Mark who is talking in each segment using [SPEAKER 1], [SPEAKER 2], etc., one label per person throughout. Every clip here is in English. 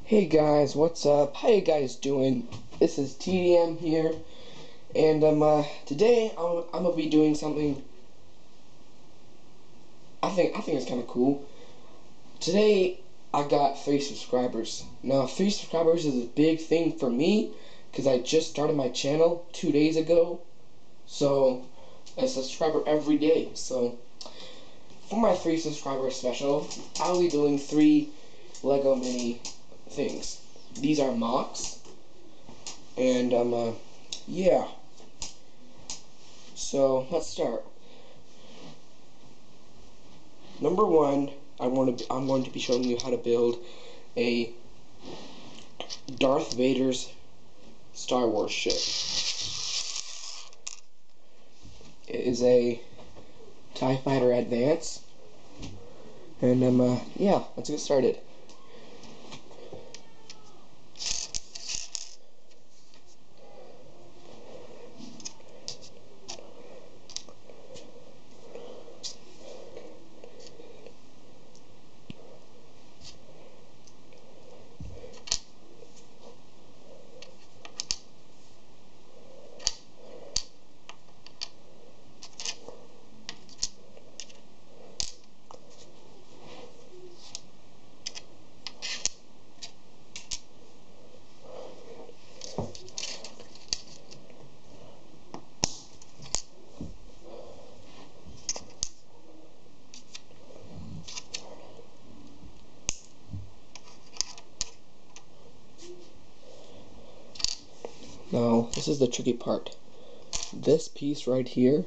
[SPEAKER 1] Hey guys, what's up? How you guys doing? This is TDM here, and today I'm gonna be doing something. I think it's kind of cool. Today I got 3 subscribers. Now 3 subscribers is a big thing for me because I just started my channel 2 days ago. So a subscriber every day. So for my 3 subscriber special, I'll be doing 3 Lego mini things. These are mocks, and yeah. So let's start. Number 1, I'm going to be showing you how to build a Darth Vader's Star Wars ship. It is a TIE Fighter Advance, and yeah, let's get started. Now, this is the tricky part. This piece right here,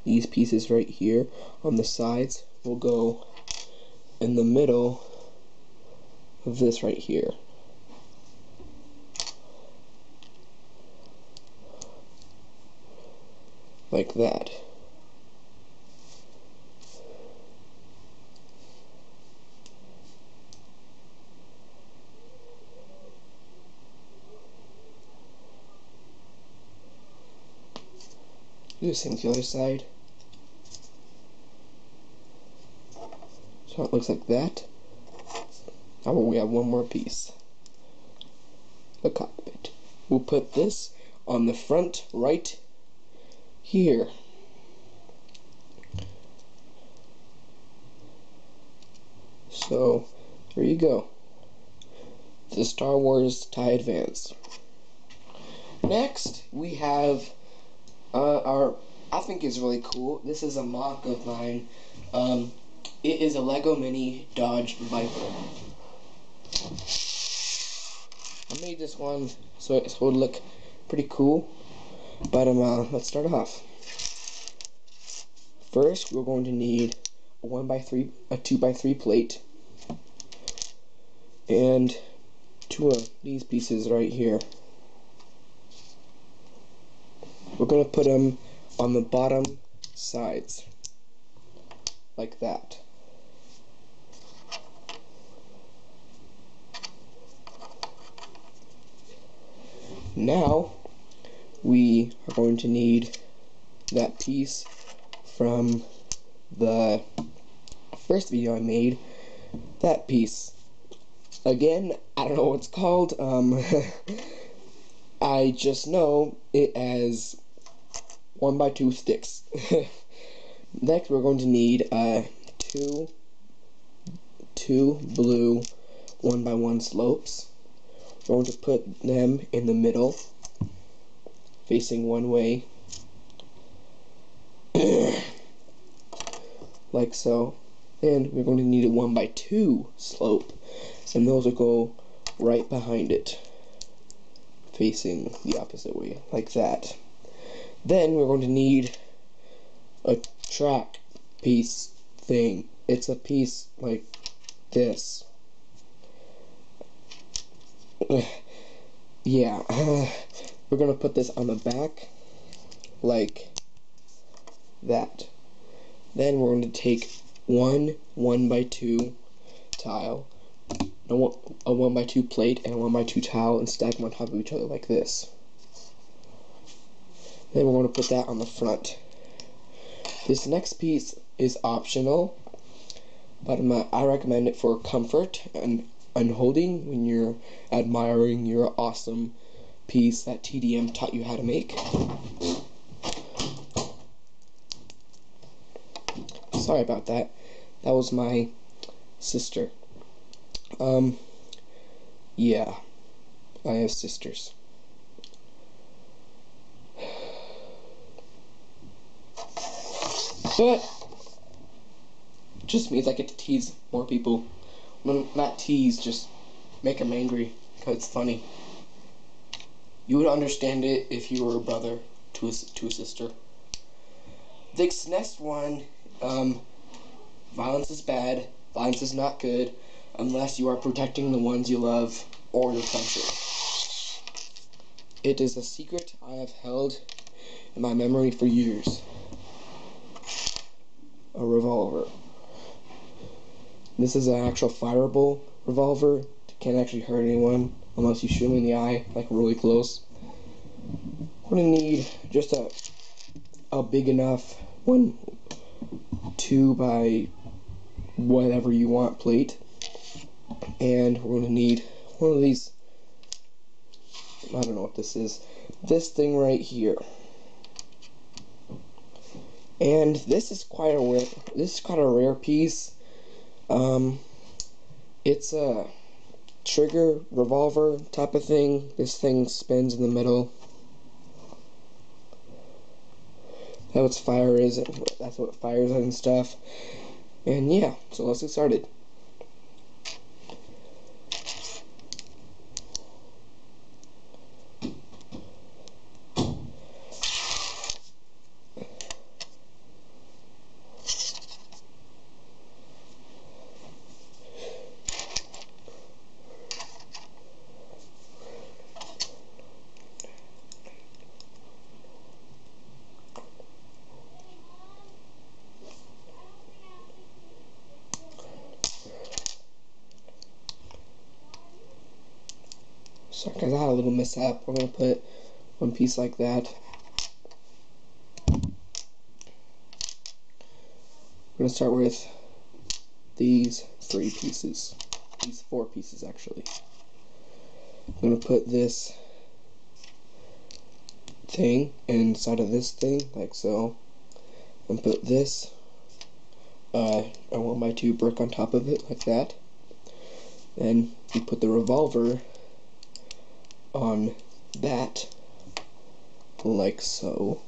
[SPEAKER 1] these pieces right here on the sides will go in the middle of this right here. Like that. Do the same to the other side. So it looks like that. Now we have one more piece. The cockpit. We'll put this on the front right here. So there you go. The Star Wars TIE Advance. Next we have I think is really cool. This is a mock of mine. It is a Lego Mini Dodge Viper. I made this one so it would look pretty cool. But let's start off. First, we're going to need a 2x3 plate, and 2 of these pieces right here. We're going to put them on the bottom sides, like that. Now, we are going to need that piece from the first video I made. That piece. Again, I don't know what it's called. I just know it as 1x2 sticks. Next, we're going to need two blue 1x1 slopes. We're going to put them in the middle, facing one way, like so. And we're going to need a 1x2 slope, and those will go right behind it, facing the opposite way, like that. Then we're going to need a track piece thing. It's a piece like this. Yeah, we're going to put this on the back, like that. Then we're going to take one 1x2 tile, a 1x2 plate, and a 1x2 tile, and stack them on top of each other like this. Then we're going to put that on the front. This next piece is optional. but I recommend it for comfort and holding when you're admiring your awesome piece that TDM taught you how to make. Sorry about that. That was my sister. Yeah, I have sisters. But just means I get to tease more people. Well, not tease, just make them angry, because it's funny. You would understand it if you were a brother to a sister. This next one, violence is bad, violence is not good, unless you are protecting the ones you love or your country. It is a secret I have held in my memory for years. A revolver. This is an actual fireable revolver. It can't actually hurt anyone unless you shoot them in the eye, like really close. We're gonna need just a big enough 2 by whatever you want plate, and we're gonna need one of these. I don't know what this is. This thing right here. And this is quite a rare piece. It's a trigger revolver type of thing. This thing spins in the middle. That's what fire is. That's what fires and stuff. And yeah, so let's get started. Sorry guys, I had a little mishap. We're going to put one piece like that. We're going to start with these 3 pieces. These 4 pieces actually. I'm going to put this thing inside of this thing, like so. And put this a 1 by 2 brick on top of it, like that. Then you put the revolver on that, like so,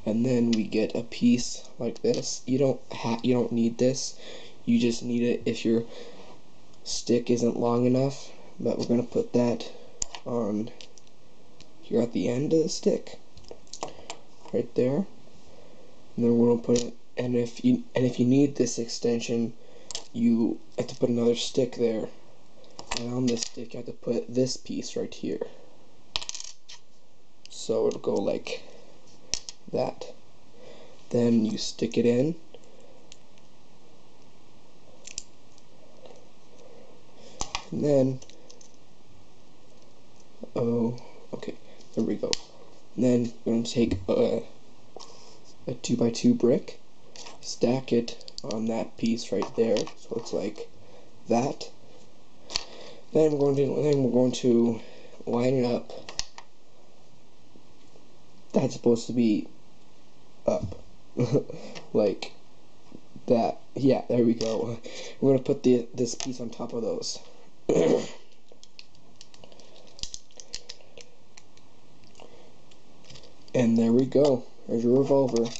[SPEAKER 1] and then we get a piece like this. You don't need this. You just need it if your stick isn't long enough. But we're gonna put that on here at the end of the stick, right there. And then we're gonna put it. And if you need this extension, you have to put another stick there. And on this stick, you have to put this piece right here. So it'll go like that. Then you stick it in. And then, okay, there we go. And then we're going to take a 2 by 2 brick, stack it on that piece right there, so it's like that. Then we're going to line it up. That's supposed to be up, like that. Yeah, there we go. We're gonna put this piece on top of those. And there we go. There's your revolver.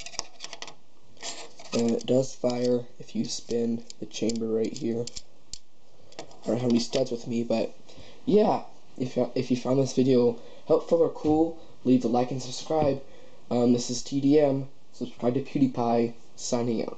[SPEAKER 1] And it does fire if you spin the chamber right here. I don't have any studs with me, but yeah, if you found this video helpful or cool, leave a like and subscribe. This is TDM, subscribe to PewDiePie, signing out.